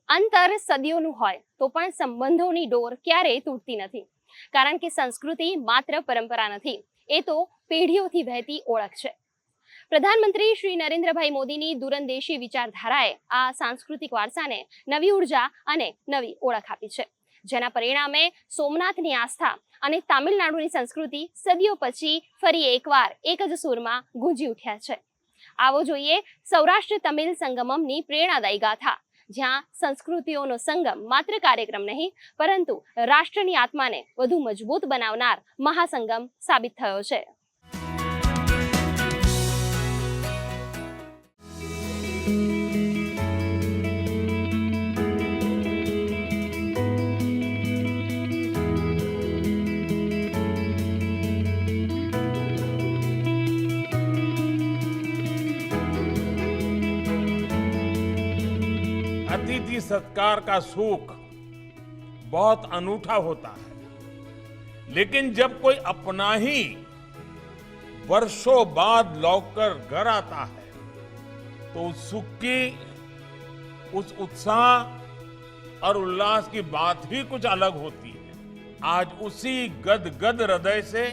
અંતર સદીઓનું હોય તો પણ સંબંધોની ડોર ક્યારેય તૂટતી નથી, કારણ કે સંસ્કૃતિ માત્ર પરંપરા નથી, એ તો પેઢીઓથી વહેતી ઓળખ છે. પ્રધાનમંત્રી શ્રી નરેન્દ્રભાઈ મોદીની દૂરંદેશી વિચારધારાએ આ સાંસ્કૃતિક વારસાને નવી ઉર્જા અને નવી ઓળખ આપી છે, જેના પરિણામે સોમનાથની આસ્થા અને તામિલનાડુની સંસ્કૃતિ સદીઓ પછી ફરી એકવાર એક જ સૂરમાં ગૂંજી ઉઠ્યા છે. આવો જોઈએ સૌરાષ્ટ્ર તમિલ સંગમમની પ્રેરણાદાયી ગાથા, જ્યાં સંસ્કૃતિઓનો સંગમ માત્ર કાર્યક્રમ નહીં, પરંતુ રાષ્ટ્રની આત્માને વધુ મજબૂત બનાવનાર મહાસંગમ સાબિત થયો છે. अतिथि सत्कार का सुख बहुत अनूठा होता है, लेकिन जब कोई अपना ही वर्षों बाद लौटकर घर आता है तो उस सुख की, उस उत्साह और उल्लास की बात ही कुछ अलग होती है. आज उसी गदगद हृदय से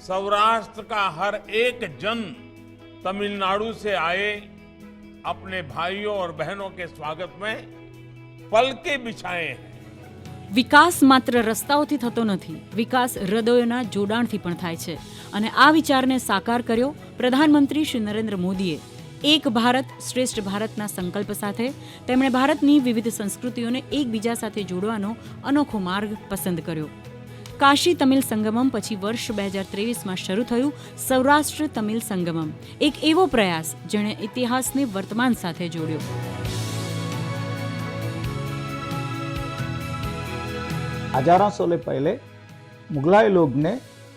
सौराष्ट्र का हर एक जन तमिलनाडु से आए अपने भाइयों और बहनों के स्वागत में पलके बिछाए हैं. વિકાસ માત્ર રસ્તાઓથી થતો નથી, વિકાસ હૃદયોના જોડાણથી પણ થાય છે. અને આ વિચારને સાકાર કર્યો પ્રધાનમંત્રી શ્રી નરેન્દ્ર મોદીએ. એક ભારત શ્રેષ્ઠ ભારતના સંકલ્પ સાથે તેમણે ભારતની વિવિધ સંસ્કૃતિઓને એકબીજા સાથે જોડવાનો અનોખો માર્ગ પસંદ કર્યો. કાશી તમિલ સંગમમ પછી વર્ષ 2023માં શરૂ થયું સૌરાષ્ટ્ર તમિલ સંગમમ, એક એવો પ્રયાસ જેણે ઇતિહાસને વર્તમાન સાથે જોડ્યો. हजारों साल पहले मुगलाई लोग ने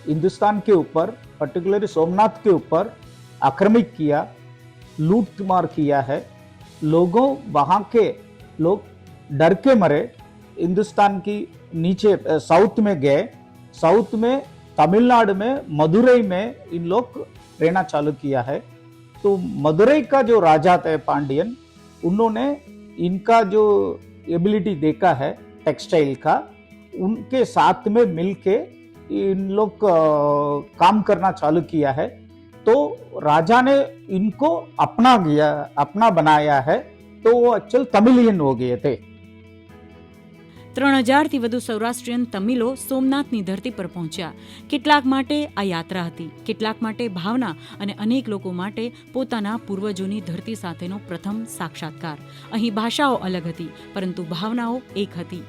हिंदुस्तान के ऊपर, पर्टिकुलरली सोमनाथ के ऊपर आक्रमित किया, लूट मार किया है. लोगों वहाँ के लोग डर के मरे हिंदुस्तान की नीचे साउथ में गए. साउथ में तमिलनाडु में मदुरई में इन लोग रहना चालू किया है. तो मदुरई का जो राजा थे पांडियन, उन्होंने इनका जो एबिलिटी देखा है टेक्सटाइल का, उनके साथ में मिलके इन लोग काम करना चालू किया है. तो राजा ने इनको अपना बनाया है, तो वो एक्चुअल तमिलियन हो गए थे. 3000થી વધુ સૌરાષ્ટ્રીયન તમિલો સોમનાથની ધરતી પર પહોંચ્યા. કેટલાક માટે આ યાત્રા હતી, કેટલાક માટે ભાવના અને અનેક લોકો માટે પોતાના પૂર્વજોની ધરતી સાથેનો પ્રથમ સાક્ષાત્કાર. અહીં ભાષાઓ અલગ હતી, પરંતુ ભાવનાઓ એક હતી.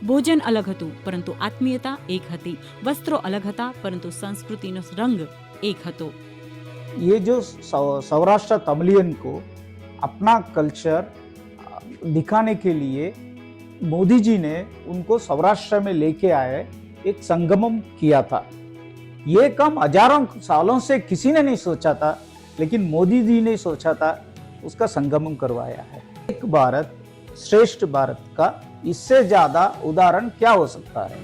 ભોજન અલગ હતું, પરંતુ આત્મીયતા એક હતી. વસ્ત્રો અલગ હતા, પરંતુ સંસ્કૃતિનો રંગ એક હતો. ये जो सौराष्ट्र तमिलियन को अपना कल्चर दिखाने के लिए मोदी जी ने उनको सौराष्ट्र में लेके आए, एक संगमम किया था. ये काम हजारों सालों से किसी ने नहीं सोचा था, लेकिन मोदी जी ने सोचा था, उसका संगमम करवाया है. एक भारत श्रेष्ठ भारत का इससे ज्यादा उदाहरण क्या हो सकता है.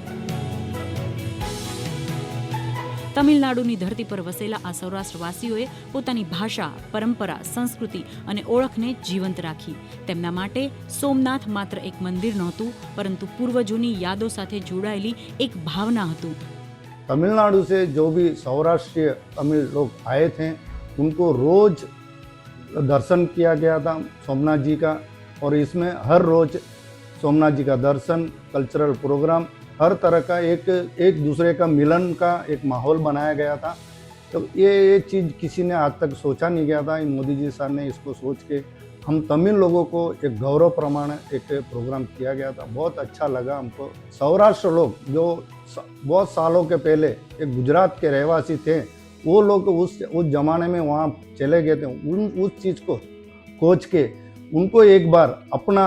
તમિલનાડુની ધરતી પર વસેલા આ સૌરાષ્ટ્રવાસીઓએ પોતાની ભાષા, પરંપરા, સંસ્કૃતિ અને ઓળખને જીવંત રાખી. તેમના માટે સોમનાથ માત્ર એક મંદિર નહોતું, પરંતુ પૂર્વજોની યાદો સાથે જોડાયેલી એક ભાવના હતું. तमिलनाडु से जो भी सौराष्ट्रीय तमिल लोग आए थे, उनको रोज दर्शन किया गया था सोमनाथ जी का, और इसमें हर रोज सोमनाथ जी का दर्शन, कल्चरल प्रोग्राम, हर तरह का एक दूसरे का मिलन का एक माहौल बनाया गया था. तो ये चीज़ किसी ने आज तक सोचा नहीं गया था. मोदी जी सर ने इसको सोच के हम तमिल लोगों को एक गौरव प्रमाण एक प्रोग्राम किया गया था. बहुत अच्छा लगा हमको. सौराष्ट्र लोग जो बहुत सालों के पहले एक गुजरात के रहवासी थे, वो लोग उस ज़माने में वहाँ चले गए थे. उस चीज़ को खोज के उनको एक बार अपना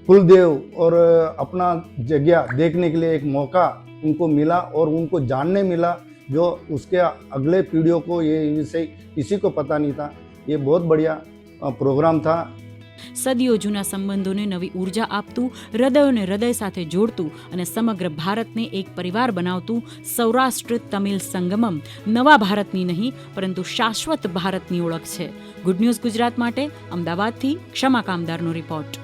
कुलदेव और अपना जगह देखने के लिए एक मौका उनको मिला, और उनको जानने मिला, जो उसके अगले पीढ़ियों को ये विषय किसी को पता नहीं था. ये बहुत बढ़िया प्रोग्राम था. સદીઓ જૂના સંબંધોને નવી ઉર્જા આપતું, હૃદયોને હૃદય સાથે જોડતું અને સમગ્ર ભારતને એક પરિવાર બનાવતું સૌરાષ્ટ્ર તમિલ સંગમમ નવા ભારતની નહીં, પરંતુ શાશ્વત ભારતની ઓળખ છે. ગુડ ન્યૂઝ ગુજરાત માટે અમદાવાદથી ક્ષમા કામદારનો રિપોર્ટ.